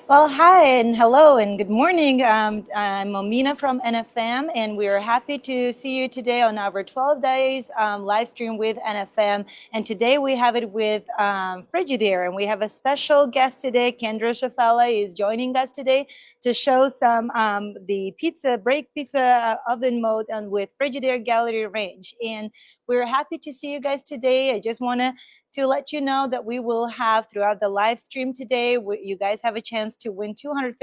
Well, hi and hello and good morning. I'm Momina from NFM, and we are happy to see you today on our 12 days live stream with NFM. And today we have it with Frigidaire, and we have a special guest today. Kendra Shafala is joining us today to show some the brake pizza oven mode and with Frigidaire Gallery range. And we're happy to see you guys today. I just want to let you know that we will have throughout the live stream today, you guys have a chance to win $250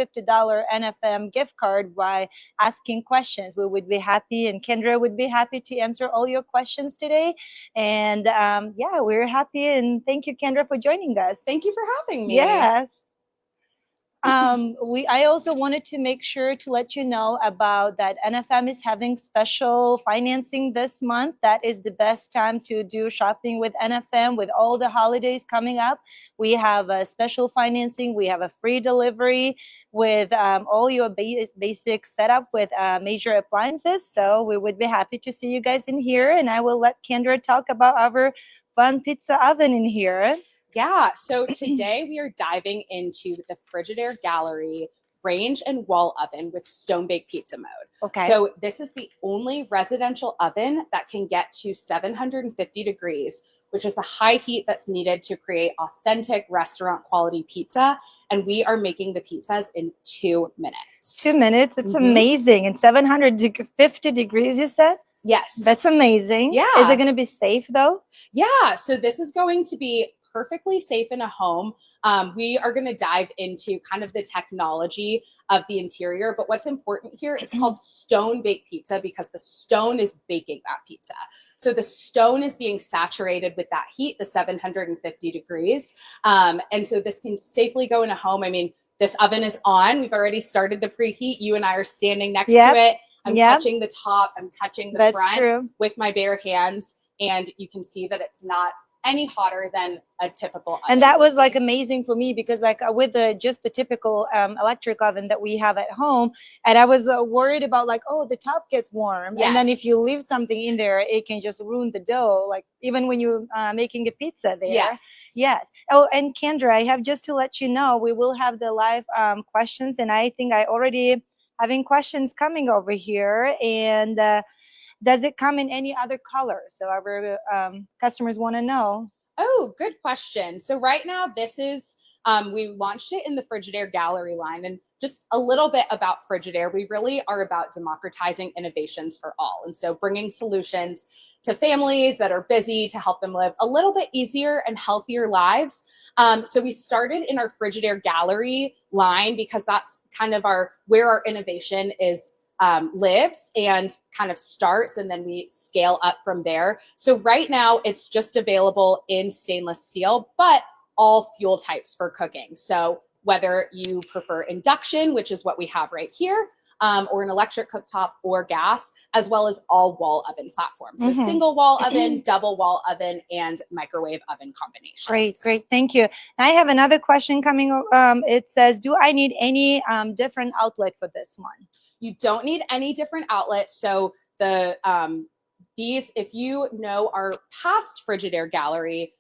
NFM gift card by asking questions. We would be happy, and Kendra would be happy to answer all your questions today. And yeah, we're happy, and thank you, Kendra, for joining us. Thank you for having me. Yes. I also wanted to make sure to let you know about that NFM is having special financing this month. That is the best time to do shopping with NFM with all the holidays coming up. We have a special financing. We have a free delivery with all your basic setup with major appliances. So we would be happy to see you guys in here. And I will let Kendra talk about our fun pizza oven in here. Yeah, so today we are diving into the Frigidaire Gallery range and wall oven with stone bake pizza mode. Okay. So this is the only residential oven that can get to 750 degrees, which is the high heat that's needed to create authentic restaurant quality pizza. And we are making the pizzas in 2 minutes. 2 minutes? It's amazing. And 750 degrees, you said? Yes. That's amazing. Yeah. Is it going to be safe though? Yeah, so this is going to be perfectly safe in a home. We are going to dive into kind of the technology of the interior, but what's important here, it's called stone baked pizza because the stone is baking that pizza. So the stone is being saturated with that heat, the 750 degrees. And so this can safely go in a home. I mean, this oven is on. We've already started the preheat. You and I are standing next to it. I'm touching the top, I'm touching the front with my bare hands, and you can see that it's not any hotter than a typical oven. And that was like amazing for me because like with just the typical electric oven that we have at home, and I was worried about like, oh, the top gets warm. Yes. And then if you leave something in there, it can just ruin the dough, like even when you're making a pizza there. Yes. Yes. Oh, and Kendra, I have just to let you know, we will have the live questions, and I think I already having questions coming over here. And does it come in any other color? So our customers want to know. Oh, good question. So right now, this is, we launched it in the Frigidaire Gallery line. And just a little bit about Frigidaire, we really are about democratizing innovations for all. And so bringing solutions to families that are busy to help them live a little bit easier and healthier lives. So we started in our Frigidaire Gallery line because that's kind of where our innovation is lives and kind of starts, and then we scale up from there. So right now it's just available in stainless steel, but all fuel types for cooking. So whether you prefer induction, which is what we have right here, or an electric cooktop or gas, as well as all wall oven platforms. So single wall oven, double wall oven, and microwave oven combinations. Great, great. Thank you. I have another question coming. It says, do I need any different outlet for this one? You don't need any different outlets. So the these, if you know our past Frigidaire Gallery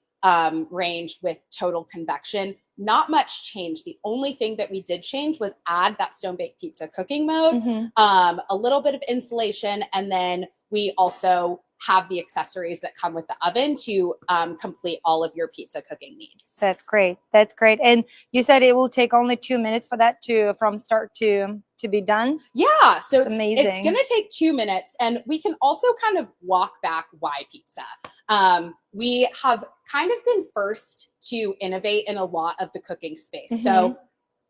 range with total convection, not much change. The only thing that we did change was add that stone baked pizza cooking mode, a little bit of insulation, and then we also have the accessories that come with the oven to complete all of your pizza cooking needs. That's great. That's great. And you said it will take only 2 minutes for that from start to be done? Yeah. So it's amazing. It's going to take 2 minutes. And we can also kind of walk back why pizza. We have kind of been first to innovate in a lot of the cooking space. So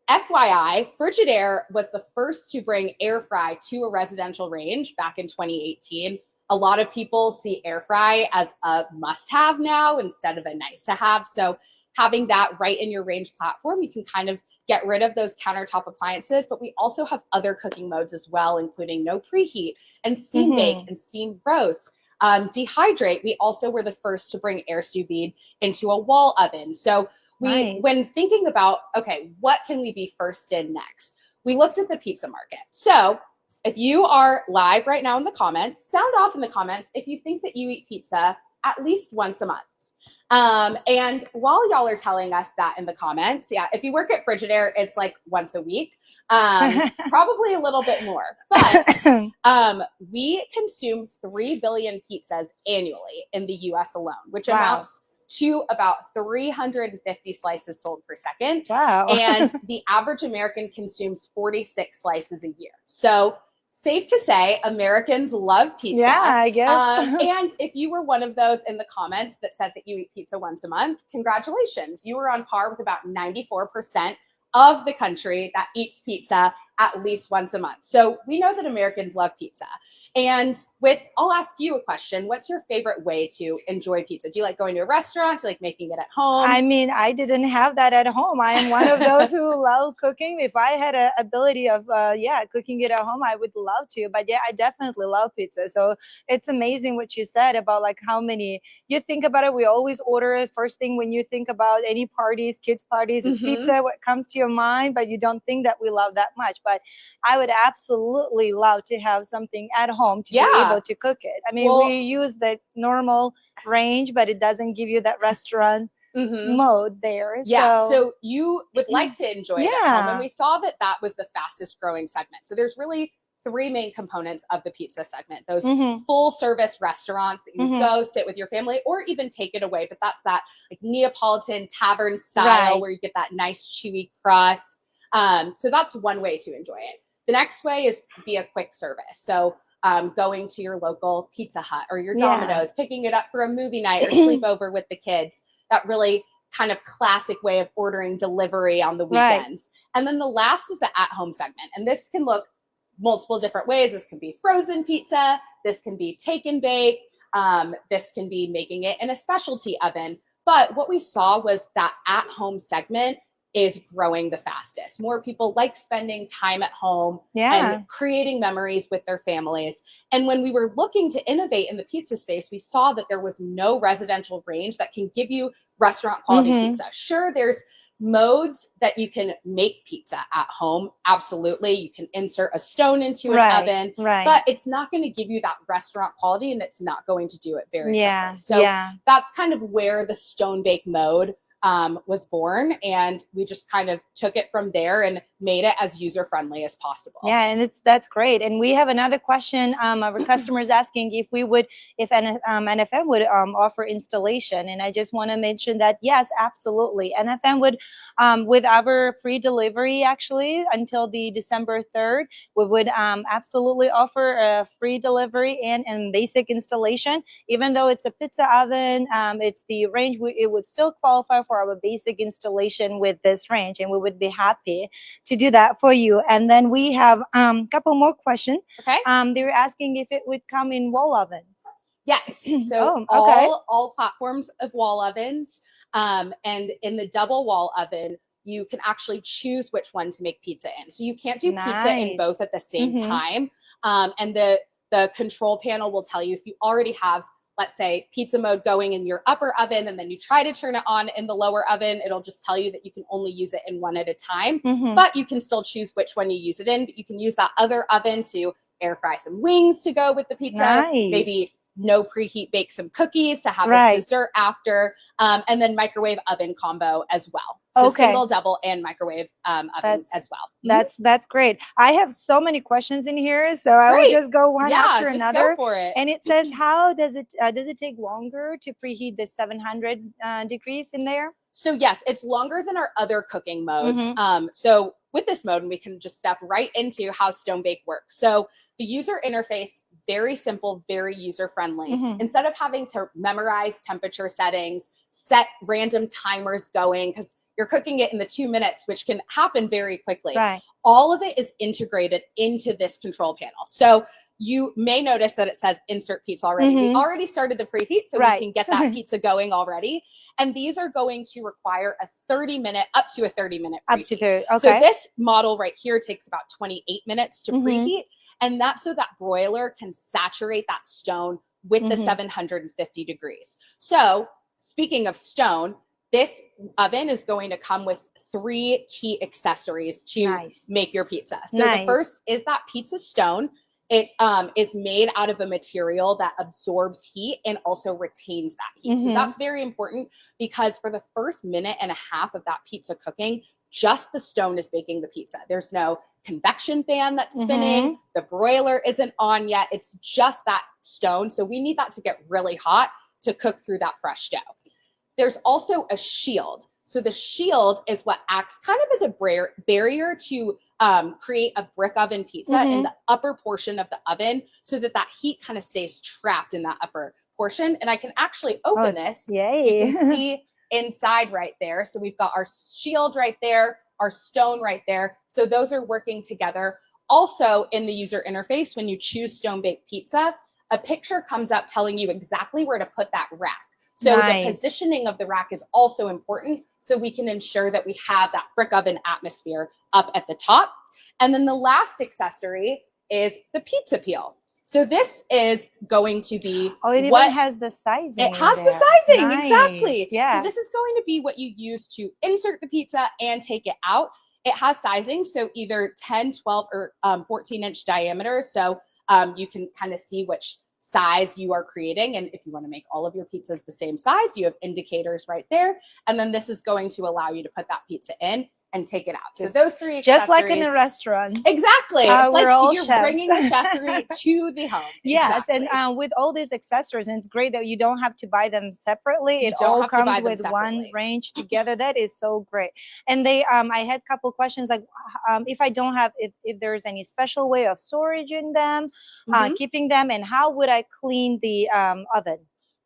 FYI, Frigidaire was the first to bring air fry to a residential range back in 2018. A lot of people see air fry as a must-have now instead of a nice-to-have. So having that right in your range platform, you can kind of get rid of those countertop appliances. But we also have other cooking modes as well, including no preheat and steam bake and steam roast. Dehydrate, we also were the first to bring air sous vide into a wall oven. So when thinking about, okay, what can we be first in next? We looked at the pizza market. So if you are live right now in the comments, sound off in the comments if you think that you eat pizza at least once a month. And while y'all are telling us that in the comments, yeah, if you work at Frigidaire, it's like once a week, probably a little bit more. But we consume 3 billion pizzas annually in the US alone, which amounts to about 350 slices sold per second. Wow. And the average American consumes 46 slices a year. So safe to say, Americans love pizza. Yeah, I guess. And if you were one of those in the comments that said that you eat pizza once a month, congratulations. You were on par with about 94% of the country that eats pizza at least once a month. So we know that Americans love pizza. And I'll ask you a question. What's your favorite way to enjoy pizza? Do you like going to a restaurant? Do you like making it at home? I mean, I didn't have that at home. I am one of those who love cooking. If I had an ability of, cooking it at home, I would love to. But yeah, I definitely love pizza. So it's amazing what you said about like how many, you think about it, we always order it. First thing when you think about any parties, kids parties, is pizza, what comes to your mind, but you don't think that we love that much. But I would absolutely love to have something at home to be able to cook it. I mean, we use the normal range, but it doesn't give you that restaurant mode there. Yeah, so you would like to enjoy it at home. And we saw that that was the fastest growing segment. So there's really 3 main components of the pizza segment. Those full service restaurants that you go sit with your family or even take it away. But that's that like Neapolitan tavern style where you get that nice chewy crust. So that's one way to enjoy it. The next way is via quick service. So going to your local Pizza Hut or your Domino's, picking it up for a movie night or sleepover with the kids. That really kind of classic way of ordering delivery on the weekends. And then the last is the at-home segment. And this can look multiple different ways. This can be frozen pizza. This can be take and bake. This can be making it in a specialty oven. But what we saw was that at-home segment is growing the fastest. More people like spending time at home and creating memories with their families. And when we were looking to innovate in the pizza space, we saw that there was no residential range that can give you restaurant quality pizza. Sure, there's modes that you can make pizza at home. Absolutely. You can insert a stone into an oven, but it's not going to give you that restaurant quality and it's not going to do it very quickly. So that's kind of where the stone bake mode was born, and we just kind of took it from there and made it as user-friendly as possible. Yeah, and that's great. And we have another question. Our customers asking if NFM would offer installation. And I just want to mention that, yes, absolutely. NFM would, with our free delivery, actually, until the December 3rd, we would absolutely offer a free delivery and basic installation. Even though it's a pizza oven, it's the range, it would still qualify for our basic installation with this range, and we would be happy to do that for you. And then we have a couple more questions. Okay. They were asking if it would come in wall ovens. Yes. So all platforms of wall ovens, and in the double wall oven, you can actually choose which one to make pizza in. So you can't do pizza in both at the same time. And the control panel will tell you if you already have, let's say, pizza mode going in your upper oven, and then you try to turn it on in the lower oven, it'll just tell you that you can only use it in one at a time, but you can still choose which one you use it in. But you can use that other oven to air fry some wings to go with the pizza, maybe no preheat bake some cookies to have as dessert after, and then microwave oven combo as well. So single, double, and microwave oven as well. That's great. I have so many questions in here, so I will just go one after another. Go for it. And it says, how does it take longer to preheat the 700 degrees in there? So yes, it's longer than our other cooking modes. So with this mode, we can just step right into how Stone Bake works. So the user interface, very simple, very user-friendly. Instead of having to memorize temperature settings, set random timers going, because you're cooking it in the 2 minutes, which can happen very quickly. All of it is integrated into this control panel. So you may notice that it says insert pizza already. We already started the preheat, so we can get that pizza going already. And these are going to require up to a 30-minute preheat. So this model right here takes about 28 minutes to preheat. And that's so that broiler can saturate that stone with the 750 degrees. So speaking of stone, this oven is going to come with 3 key accessories to make your pizza. So the first is that pizza stone. it is made out of a material that absorbs heat and also retains that heat. So that's very important, because for the first minute and a half of that pizza cooking, just the stone is baking the pizza. There's no convection fan that's spinning. The broiler isn't on yet. It's just that stone. So we need that to get really hot to cook through that fresh dough. There's also a shield. So the shield is what acts kind of as a barrier to create a brick oven pizza in the upper portion of the oven, so that that heat kind of stays trapped in that upper portion. And I can actually open this. Yay. You can see inside right there. So we've got our shield right there, our stone right there. So those are working together. Also in the user interface, when you choose stone baked pizza, a picture comes up telling you exactly where to put that rack. So the positioning of the rack is also important, so we can ensure that we have that brick oven atmosphere up at the top. And then the last accessory is the pizza peel. So this is going to be it even has the sizing. It has the sizing, exactly. Yeah. So this is going to be what you use to insert the pizza and take it out. It has sizing, so either 10, 12, or 14-inch diameter. So you can kind of see which size you are creating. And if you want to make all of your pizzas the same size, you have indicators right there. And then this is going to allow you to put that pizza in and take it out. So those three accessories. Just like in a restaurant. Exactly. It's like you're chefs. bringing the cheffery to the home. Yes, exactly. And with all these accessories, and it's great that you don't have to buy them separately. It all comes with one range together. That is so great. And they, I had a couple questions like, if I don't have, if there's any special way of storage in them, keeping them, and how would I clean the oven?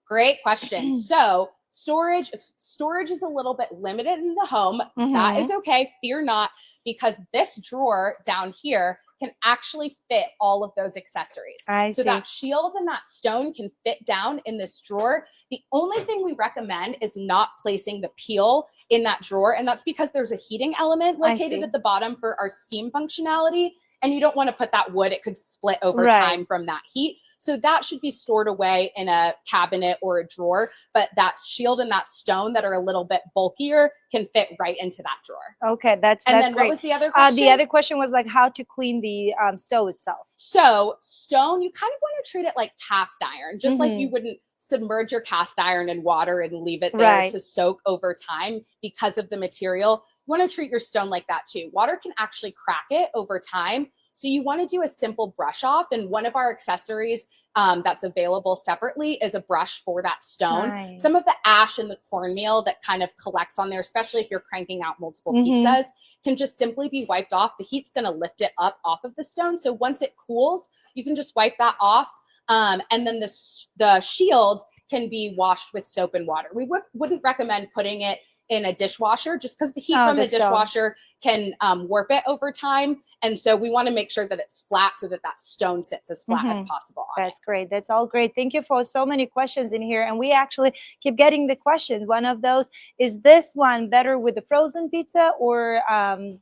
Great question. So if storage is a little bit limited in the home, that is okay. Fear not, because this drawer down here can actually fit all of those accessories. So that shield and that stone can fit down in this drawer. The only thing we recommend is not placing the peel in that drawer. And that's because there's a heating element located at the bottom for our steam functionality. And you don't want to put that wood, it could split over time from that heat. So that should be stored away in a cabinet or a drawer, but that shield and that stone that are a little bit bulkier can fit right into that drawer. Okay, that's then great. What was the other question? The other question was like how to clean the stove itself. So stone, you kind of want to treat it like cast iron, just like you wouldn't submerge your cast iron in water and leave it there to soak over time because of the material. You want to treat your stone like that too. Water can actually crack it over time. So you want to do a simple brush off. And one of our accessories that's available separately is a brush for that stone. Some of the ash and the cornmeal that kind of collects on there, especially if you're cranking out multiple pizzas, can just simply be wiped off. The heat's going to lift it up off of the stone. So once it cools, you can just wipe that off. And then the shield can be washed with soap and water. We wouldn't recommend putting it in a dishwasher just because the heat from the dishwasher can warp it over time. And so we want to make sure that it's flat so that that stone sits as flat as possible. That's great. That's all great. Thank you for so many questions in here. And we actually keep getting the questions. One of those is this one better with the frozen pizza or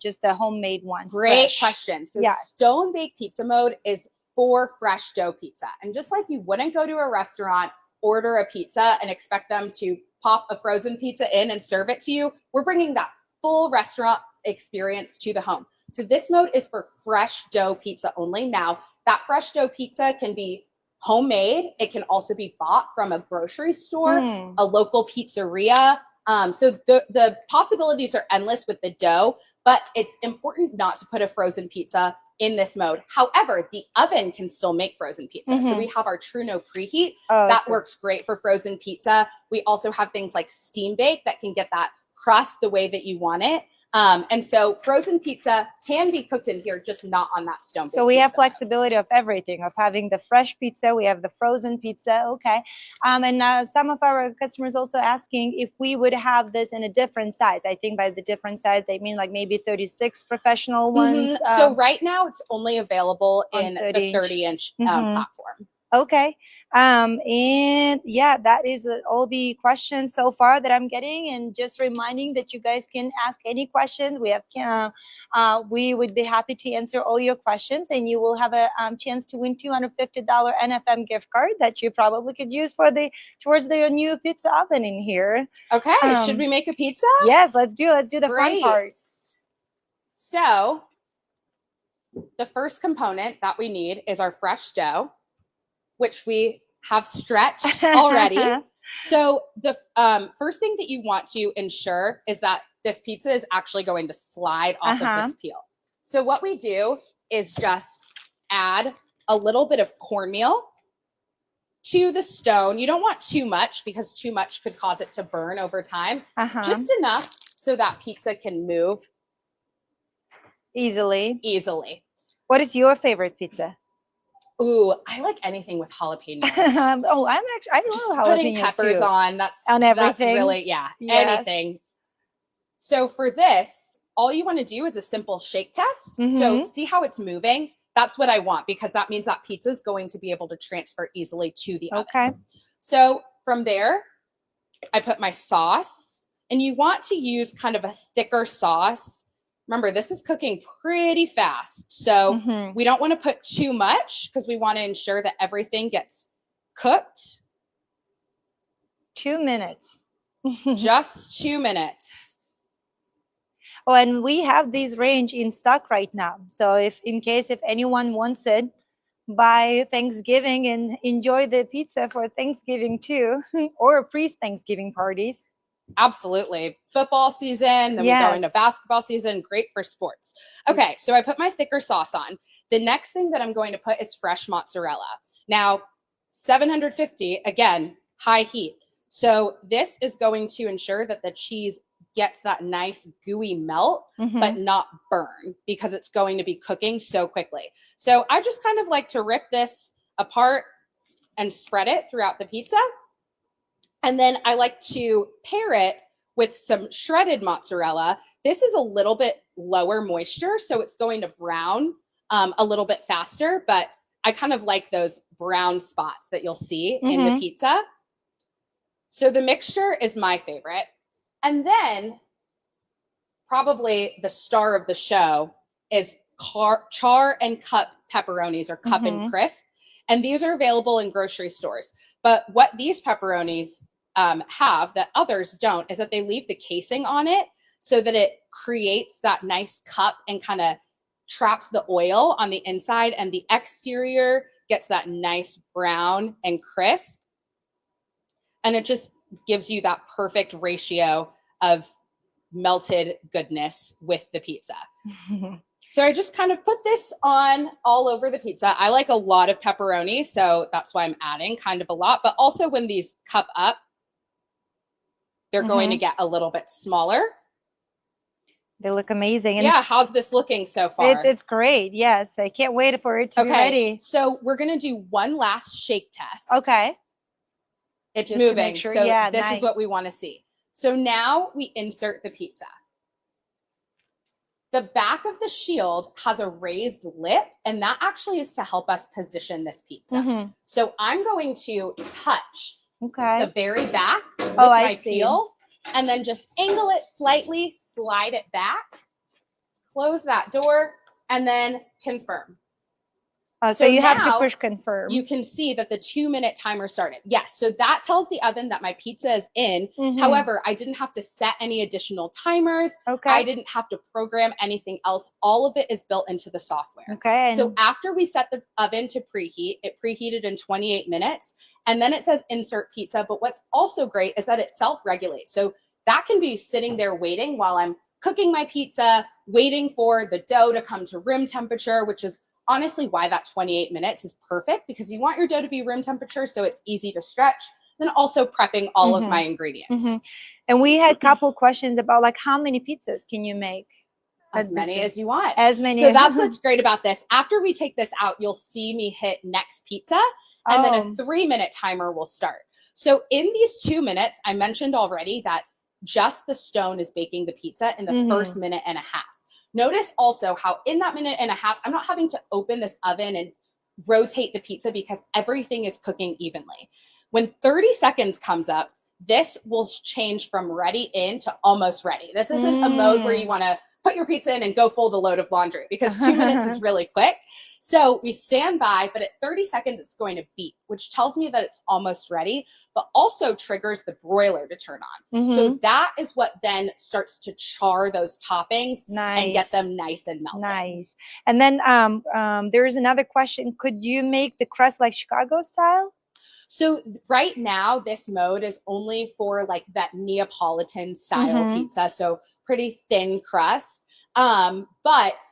just the homemade one? Great question. So stone baked pizza mode is for fresh dough pizza. And just like you wouldn't go to a restaurant, order a pizza and expect them to pop a frozen pizza in and serve it to you, we're bringing that full restaurant experience to the home. So this mode is for fresh dough pizza only. Now, that fresh dough pizza can be homemade. It can also be bought from a grocery store, a local pizzeria. So the possibilities are endless with the dough, but it's important not to put a frozen pizza in this mode. However, the oven can still make frozen pizza. So we have our True No Preheat. That works great for frozen pizza. We also have things like steam bake that can get that crust the way that you want it. And so frozen pizza can be cooked in here, just not on that stone. So we have flexibility of everything, of having the fresh pizza, we have the frozen pizza. Okay. And some of our customers also asking if we would have this in a different size. I think by the different size, they mean like maybe 36 professional ones. So right now it's only available in the 30-inch platform. Okay. And yeah, that is all the questions so far that I'm getting, and just reminding that you guys can ask any questions. We would be happy to answer all your questions, and you will have a chance to win $250 NFM gift card that you probably could use towards the new pizza oven in here. Okay. Should we make a pizza? Yes, let's do the fun part. So the first component that we need is our fresh dough, which we have stretched already. So the first thing that you want to ensure is that this pizza is actually going to slide off of this peel. So what we do is just add a little bit of cornmeal to the stone. You don't want too much because too much could cause it to burn over time. Just enough so that pizza can move easily. What is your favorite pizza? Ooh, I like anything with jalapenos. I love jalapenos putting peppers too. on. That's everything. That's really, anything. So for this, all you want to do is a simple shake test. So see how it's moving? That's what I want, because that means that pizza is going to be able to transfer easily to the oven. So from there, I put my sauce, and you want to use kind of a thicker sauce. Remember, this is cooking pretty fast. So we don't want to put too much because we want to ensure that everything gets cooked. 2 minutes. Just 2 minutes. Oh, and we have these range in stock right now. So if anyone wants it by Thanksgiving and enjoy the pizza for Thanksgiving too, or pre-Thanksgiving parties. Absolutely. Football season, then we go into basketball season, great for sports. Okay, so I put my thicker sauce on. The next thing that I'm going to put is fresh mozzarella. Now, 750, again, high heat. So this is going to ensure that the cheese gets that nice gooey melt, but not burn, because it's going to be cooking so quickly. So I just kind of like to rip this apart and spread it throughout the pizza. And then I like to pair it with some shredded mozzarella. This is a little bit lower moisture, so it's going to brown a little bit faster, but I kind of like those brown spots that you'll see in the pizza. So the mixture is my favorite. And then probably the star of the show is char and cup pepperonis, or cup and crisp. And these are available in grocery stores. But what these pepperonis have that others don't is that they leave the casing on it so that it creates that nice cup and kind of traps the oil on the inside, and the exterior gets that nice brown and crisp. And it just gives you that perfect ratio of melted goodness with the pizza. So I just kind of put this on all over the pizza. I like a lot of pepperoni, so that's why I'm adding kind of a lot. But also when these cup up, they're going to get a little bit smaller. They look amazing. And yeah, how's this looking so far? It's great. Yes, I can't wait for it to be ready. So we're going to do one last shake test. Okay. It's just moving. Sure, so this is what we want to see. So now we insert the pizza. The back of the shield has a raised lip, and that actually is to help us position this pizza. So I'm going to touch the very back with my peel, and then just angle it slightly, slide it back, close that door, and then confirm. So you have to push confirm. You can see that the 2-minute timer started. Yes, so that tells the oven that my pizza is in. However, I didn't have to set any additional timers. I didn't have to program anything else. All of it is built into the software. So after we set the oven to preheat, it preheated in 28 minutes. And then it says insert pizza. But what's also great is that it self-regulates. So that can be sitting there waiting while I'm cooking my pizza, waiting for the dough to come to room temperature, which is honestly why that 28 minutes is perfect, because you want your dough to be room temperature so it's easy to stretch, then also prepping all of my ingredients. And we had a couple questions about like how many pizzas can you make? As many as you want. As many. So that's what's great about this. After we take this out, you'll see me hit next pizza, and then a 3-minute timer will start. So in these 2 minutes, I mentioned already that just the stone is baking the pizza in the first minute and a half. Notice also how in that minute and a half, I'm not having to open this oven and rotate the pizza because everything is cooking evenly. When 30 seconds comes up, this will change from ready in to almost ready. This isn't a mode where you want to put your pizza in and go fold a load of laundry, because 2 minutes is really quick. So we stand by, but at 30 seconds, it's going to beep, which tells me that it's almost ready, but also triggers the broiler to turn on. So that is what then starts to char those toppings and get them nice and melted. Nice. And then there's another question. Could you make the crust like Chicago style? So right now, this mode is only for like that Neapolitan style pizza. So pretty thin crust. But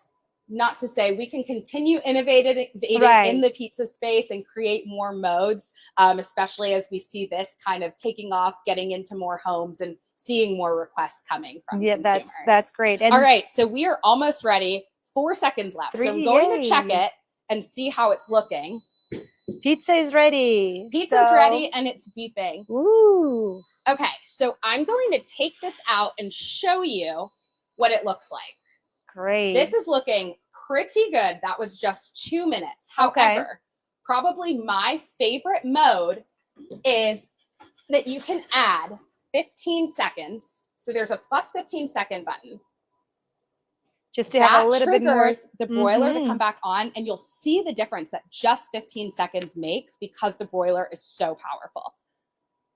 not to say we can continue innovating in the pizza space and create more modes, especially as we see this kind of taking off, getting into more homes and seeing more requests coming from consumers. That's great. And all right, so we are almost ready. 4 seconds left. So I'm going to check it and see how it's looking. Pizza is ready. Pizza's ready and it's beeping. Ooh. Okay, so I'm going to take this out and show you what it looks like. Great. This is looking pretty good. That was just 2 minutes. However, probably my favorite mode is that you can add 15 seconds. So there's a plus 15-second button. Just to have a little bit more. The broiler to come back on, and you'll see the difference that just 15 seconds makes because the broiler is so powerful.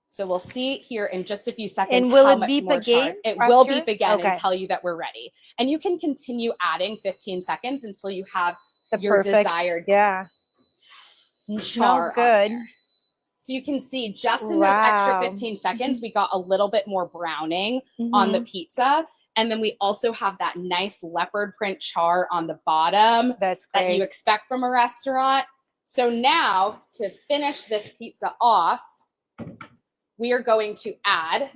So we'll see here in just a few seconds. And will it beep again? It will beep again and tell you that we're ready. And you can continue adding 15 seconds until you have your desired smells good. So you can see just in those extra 15 seconds, we got a little bit more browning on the pizza. And then we also have that nice leopard print char on the bottom that you expect from a restaurant. So now to finish this pizza off, we are going to add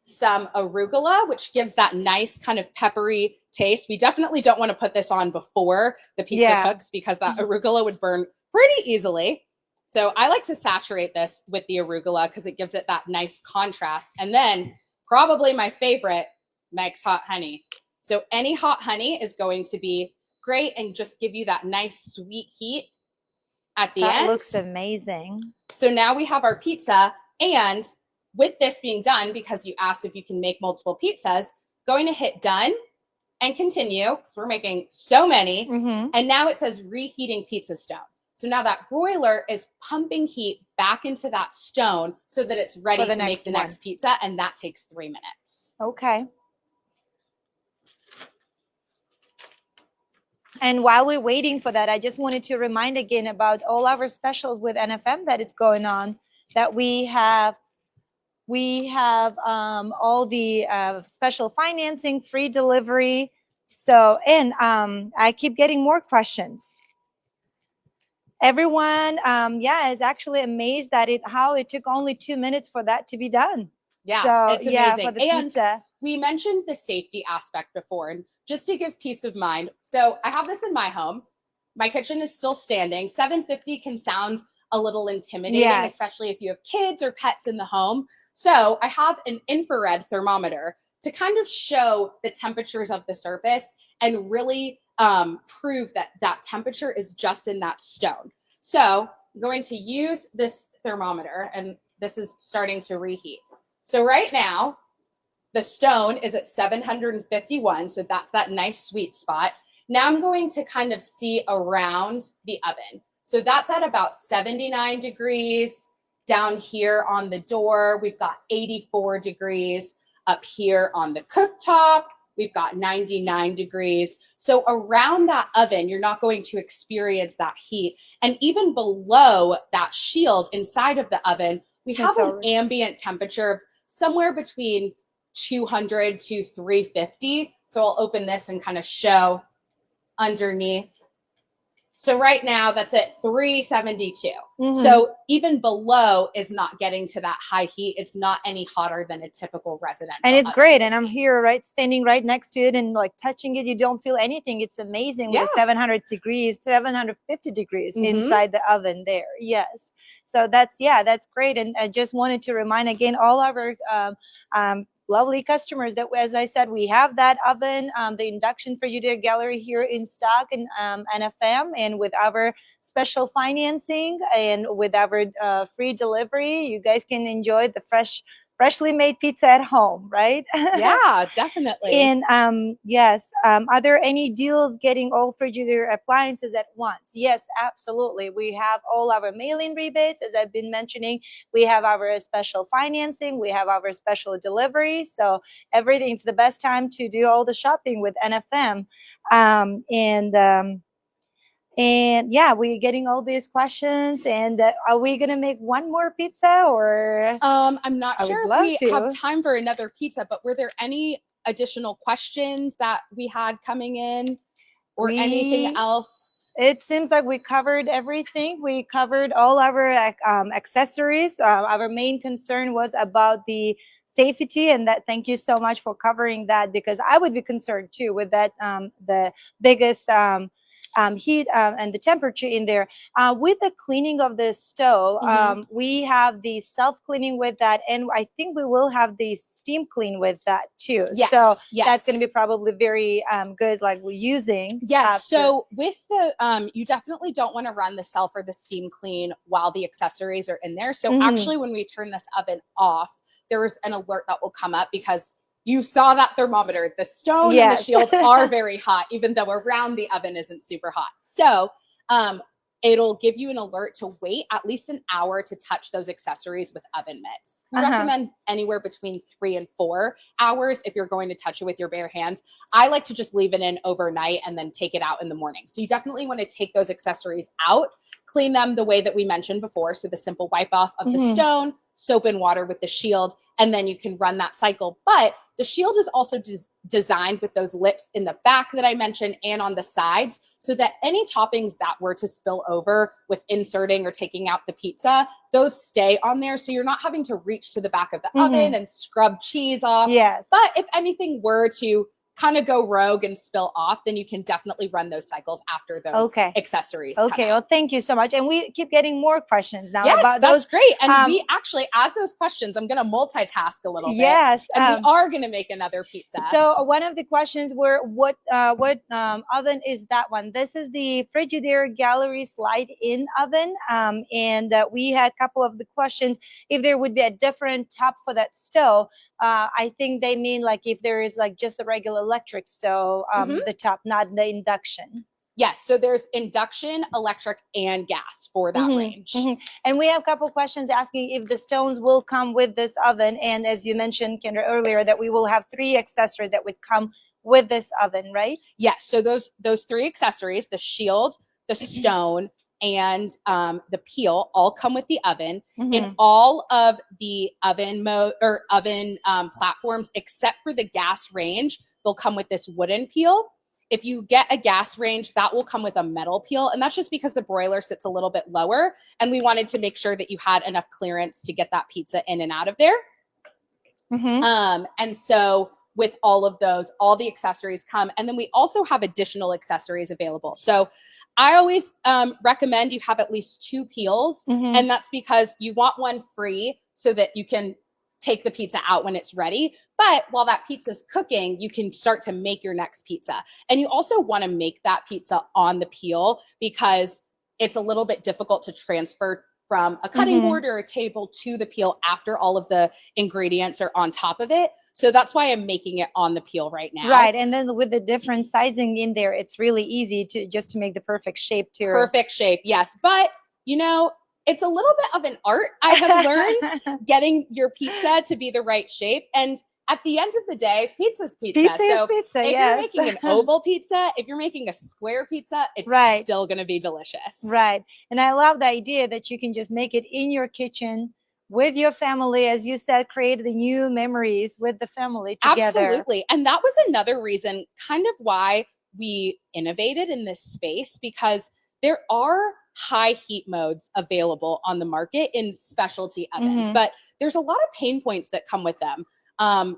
some arugula, which gives that nice kind of peppery taste. We definitely don't want to put this on before the pizza cooks because that arugula would burn pretty easily. So I like to saturate this with the arugula because it gives it that nice contrast. And then probably my favorite, Meg's hot honey. So any hot honey is going to be great and just give you that nice sweet heat at the end. That looks amazing. So now we have our pizza. And with this being done, because you asked if you can make multiple pizzas, going to hit done and continue because we're making so many. And now it says reheating pizza stone. So now that broiler is pumping heat back into that stone so that it's ready to make the next pizza. And that takes 3 minutes. Okay. And while we're waiting for that, I just wanted to remind again about all our specials with NFM that it's going on. That we have all the special financing, free delivery. So, and I keep getting more questions. Everyone, is actually amazed that how it took only 2 minutes for that to be done. Yeah, so, it's amazing. For the pizza. We mentioned the safety aspect before, and just to give peace of mind. So I have this in my home. My kitchen is still standing. 750 can sound a little intimidating, especially if you have kids or pets in the home. So I have an infrared thermometer to kind of show the temperatures of the surface and really prove that that temperature is just in that stone. So I'm going to use this thermometer, and this is starting to reheat. So right now, the stone is at 751, so that's that nice sweet spot. Now I'm going to kind of see around the oven. So that's at about 79 degrees. Down here on the door, we've got 84 degrees. Up here on the cooktop, we've got 99 degrees. So around that oven, you're not going to experience that heat. And even below that shield inside of the oven, we have an ambient temperature of somewhere between 200 to 350. So I'll open this and kind of show underneath. So right now that's at 372. So even below is not getting to that high heat. It's not any hotter than a typical residential. And it's great. And I'm here, standing right next to it and like touching it. You don't feel anything. It's amazing with 700 degrees, 750 degrees inside the oven there. Yes. So that's great. And I just wanted to remind again all our lovely customers that, as I said, we have that oven, the induction Frigidaire gallery here in stock in NFM, and with our special financing and with our free delivery, you guys can enjoy the fresh freshly made pizza at home, right? Yeah, definitely. And yes, are there any deals getting all Frigidaire appliances at once? Yes, absolutely. We have all our mail-in rebates, as I've been mentioning. We have our special financing. We have our special delivery. So everything. It's the best time to do all the shopping with NFM. Um, and um, and yeah, we're getting all these questions. And are we gonna make one more pizza, or I'm not I would sure if love we have to. time for another pizza, but were there any additional questions that we had coming in or anything We else? It seems like we covered everything. We covered all our accessories. Our main concern was about the safety, and that. Thank you so much for covering that, because I would be concerned too with that. The biggest heat and the temperature in there. With the cleaning of the stove, we have the self cleaning with that, and I think we will have the steam clean with that too. Yes, So yes. that's going to be probably very good, like we're using. Yes. after. So with the you definitely don't want to run the self or the steam clean while the accessories are in there. So actually, when we turn this oven off, there's an alert that will come up because you saw that thermometer. The stone and the shield are very hot, even though around the oven isn't super hot. So it'll give you an alert to wait at least an hour to touch those accessories with oven mitts. We recommend anywhere between 3 and 4 hours if you're going to touch it with your bare hands. I like to just leave it in overnight and then take it out in the morning. So you definitely want to take those accessories out, clean them the way that we mentioned before. So the simple wipe off of the stone, soap and water with the shield, and then you can run that cycle. But the shield is also designed with those lips in the back that I mentioned and on the sides, so that any toppings that were to spill over with inserting or taking out the pizza, those stay on there. So you're not having to reach to the back of the oven and scrub cheese off. Yes. But if anything were to kind of go rogue and spill off, then you can definitely run those cycles after those accessories. Okay. Well, thank you so much. And we keep getting more questions now that's about those. great. And we actually, as those questions, I'm going to multitask a little bit. Yes. And we are going to make another pizza. So one of the questions were, what oven is that one? This is the Frigidaire Gallery slide-in oven. And we had a couple of the questions if there would be a different top for that stove. I think they mean like if there is like just a regular electric stove, the top, not the induction. Yes, so there's induction, electric, and gas for that range. And we have a couple questions asking if the stones will come with this oven. And as you mentioned, Kendra, earlier, that we will have 3 accessories that would come with this oven, right? Yes, so those 3 accessories, the shield, the stone, and the peel, all come with the oven. In all of the oven platforms, except for the gas range, they'll come with this wooden peel. If you get a gas range, that will come with a metal peel. And that's just because the broiler sits a little bit lower. And we wanted to make sure that you had enough clearance to get that pizza in and out of there. And so with all of those, all the accessories come. And then we also have additional accessories available. So I always recommend you have at least 2 peels. And that's because you want one free so that you can take the pizza out when it's ready. But while that pizza is cooking, you can start to make your next pizza. And you also want to make that pizza on the peel because it's a little bit difficult to transfer from a cutting board or a table to the peel after all of the ingredients are on top of it. So that's why I'm making it on the peel right now. Right. And then with the different sizing in there, it's really easy to make the perfect shape too. Perfect shape, yes. But, you know, it's a little bit of an art, I have learned, getting your pizza to be the right shape. And at the end of the day, pizza's pizza. So pizza, if you're making an oval pizza, if you're making a square pizza, it's still going to be delicious. Right. And I love the idea that you can just make it in your kitchen with your family, as you said, create the new memories with the family together. Absolutely. And that was another reason kind of why we innovated in this space, because there are high heat modes available on the market in specialty ovens, but there's a lot of pain points that come with them.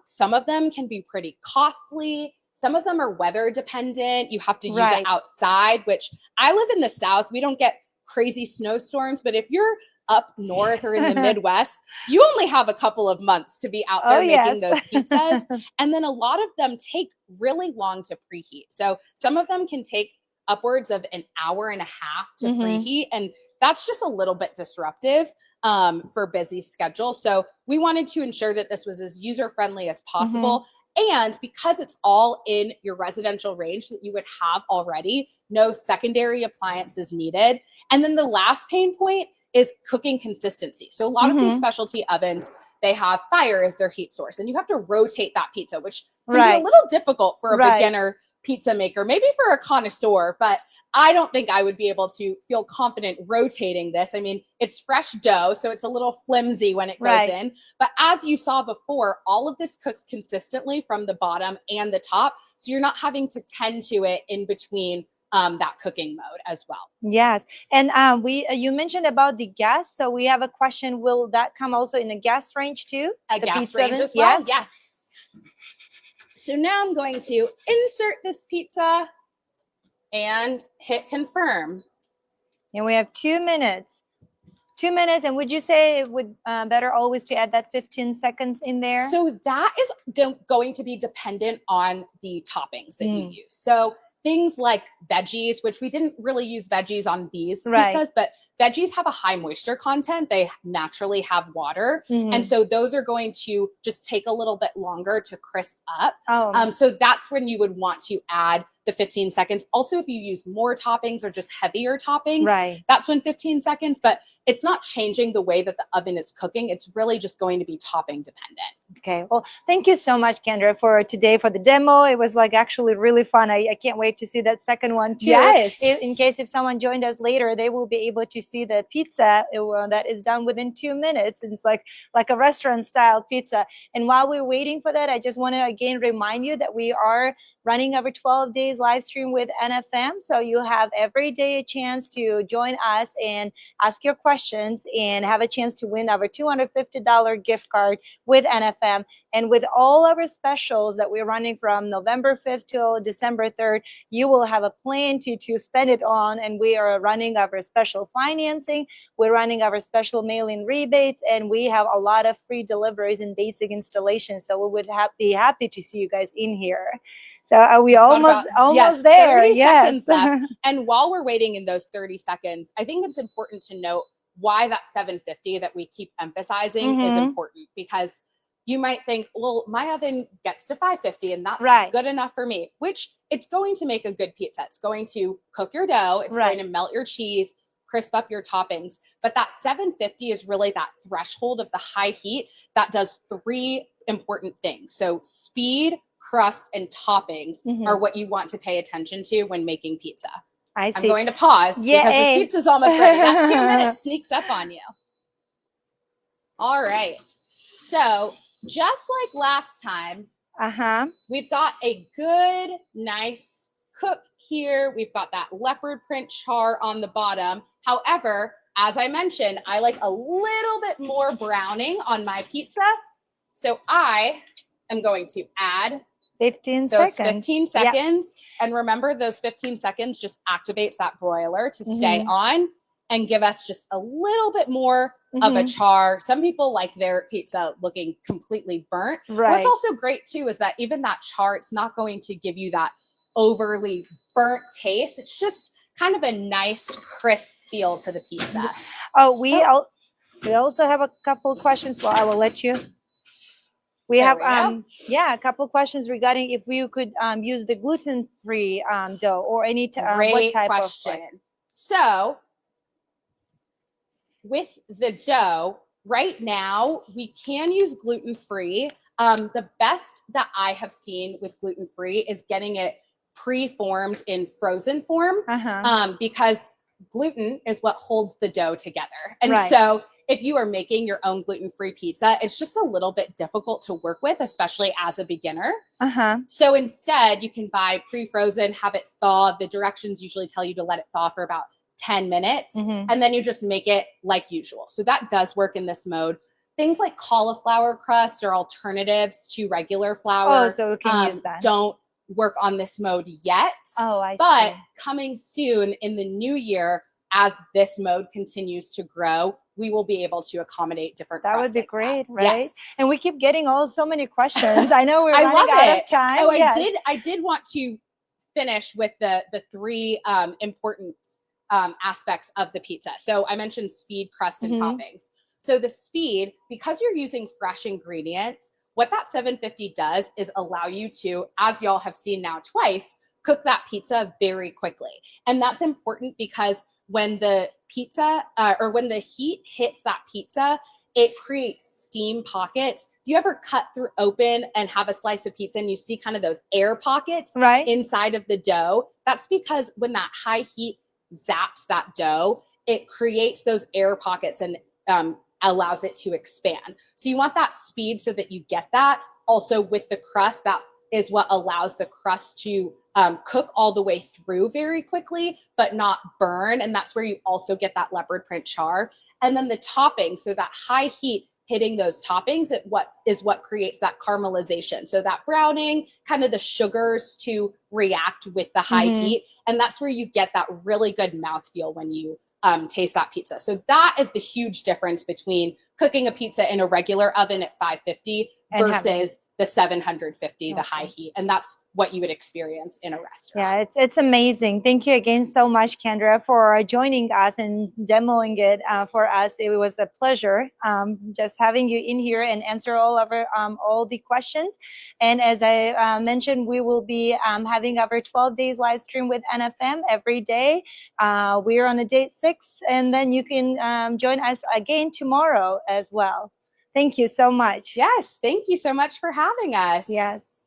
Some of them can be pretty costly. Some of them are weather dependent. You have to use it outside, which I live in the South. We don't get crazy snowstorms, but if you're up north or in the Midwest, you only have a couple of months to be out there making those pizzas. And then a lot of them take really long to preheat. So some of them can take upwards of an hour and a half to preheat. And that's just a little bit disruptive for busy schedules. So we wanted to ensure that this was as user-friendly as possible. And because it's all in your residential range that you would have already, no secondary appliances needed. And then the last pain point is cooking consistency. So a lot of these specialty ovens, they have fire as their heat source, and you have to rotate that pizza, which can be a little difficult for a beginner pizza maker, maybe for a connoisseur, but I don't think I would be able to feel confident rotating this. I mean, it's fresh dough, so it's a little flimsy when it goes in. But as you saw before, all of this cooks consistently from the bottom and the top. So you're not having to tend to it in between that cooking mode as well. Yes. And you mentioned about the gas. So we have a question. Will that come also in the gas range too? A gas range as well? Yes. So now I'm going to insert this pizza and hit confirm. And we have 2 minutes. 2 minutes. And would you say it would better always to add that 15 seconds in there? So that is going to be dependent on the toppings that you use. So things like veggies, which we didn't really use veggies on these pizzas, but veggies have a high moisture content. They naturally have water. And so those are going to just take a little bit longer to crisp up. So that's when you would want to add the 15 seconds. Also, if you use more toppings or just heavier toppings, that's when 15 seconds, but it's not changing the way that the oven is cooking. It's really just going to be topping dependent. Okay. Well, thank you so much, Kendra, for today, for the demo. It was like actually really fun. I can't wait to see that second one too. Yes. In case if someone joined us later, they will be able to see the pizza that is done within 2 minutes. It's like a restaurant style pizza. And while we're waiting for that, I just want to again remind you that we are running our 12 days live stream with NFM. So you have every day a chance to join us and ask your questions and have a chance to win our $250 gift card with NFM. And with all our specials that we're running from November 5th till December 3rd, you will have a plenty to spend it on. And we are running our special financing. We're running our special mail-in rebates, and we have a lot of free deliveries and basic installations. So we would be happy to see you guys in here. So are we almost there? 30 seconds left. And while we're waiting in those 30 seconds, I think it's important to note why that 750 that we keep emphasizing is important, because you might think, well, my oven gets to 550 and that's good enough for me, which it's going to make a good pizza. It's going to cook your dough. It's going to melt your cheese, crisp up your toppings. But that 750 is really that threshold of the high heat that does 3 important things. So speed, crust, and toppings are what you want to pay attention to when making pizza. I'm going to pause because this pizza's almost ready. That 2 minutes sneaks up on you. All right. So just like last time, we've got a good, nice cook here. We've got that leopard print char on the bottom. However, as I mentioned, I like a little bit more browning on my pizza. So I am going to add 15 those seconds. 15 seconds. And remember, those 15 seconds just activates that broiler to stay on and give us just a little bit more of a char. Some people like their pizza looking completely burnt. What's also great too is that even that char, it's not going to give you that overly burnt taste. It's just kind of a nice crisp feel to the pizza. We also have a couple of questions. Well, I will let you. We have a couple of questions regarding if we could use the gluten-free dough or any Great what type question. of. So with the dough, right now we can use gluten-free. The best that I have seen with gluten-free is getting it pre-formed in frozen form, because gluten is what holds the dough together. And so if you are making your own gluten-free pizza, it's just a little bit difficult to work with, especially as a beginner. So instead, you can buy pre-frozen, have it thaw. The directions usually tell you to let it thaw for about 10 minutes, and then you just make it like usual. So that does work in this mode. Things like cauliflower crust or alternatives to regular flour so we can use that. Don't work on this mode yet. But coming soon in the new year, as this mode continues to grow, we will be able to accommodate different That would be like great, that. right? Yes. And we keep getting so many questions. I know we're running out of time. I did want to finish with the three important aspects of the pizza. So I mentioned speed, crust, and toppings. So the speed, because you're using fresh ingredients, what that 750 does is allow you to, as y'all have seen now twice, cook that pizza very quickly. And that's important because when the pizza or when the heat hits that pizza, it creates steam pockets. If you ever cut through open and have a slice of pizza and you see kind of those air pockets inside of the dough, that's because when that high heat zaps that dough, it creates those air pockets and allows it to expand. So you want that speed so that you get that. Also with the crust, that is what allows the crust to cook all the way through very quickly, but not burn. And that's where you also get that leopard print char. And then the topping, so that high heat hitting those toppings is what creates that caramelization. So that browning, kind of the sugars to react with the high heat. And that's where you get that really good mouthfeel when you taste that pizza. So that is the huge difference between cooking a pizza in a regular oven at 550 versus the 750, the high heat. And that's what you would experience in a restaurant. Yeah, it's amazing. Thank you again so much, Kendra, for joining us and demoing it for us. It was a pleasure just having you in here and answer all of our, all the questions. And as I mentioned, we will be having our 12 days live stream with NFM every day. We are on a date 6, and then you can join us again tomorrow as well. Thank you so much. Yes, thank you so much for having us. Yes.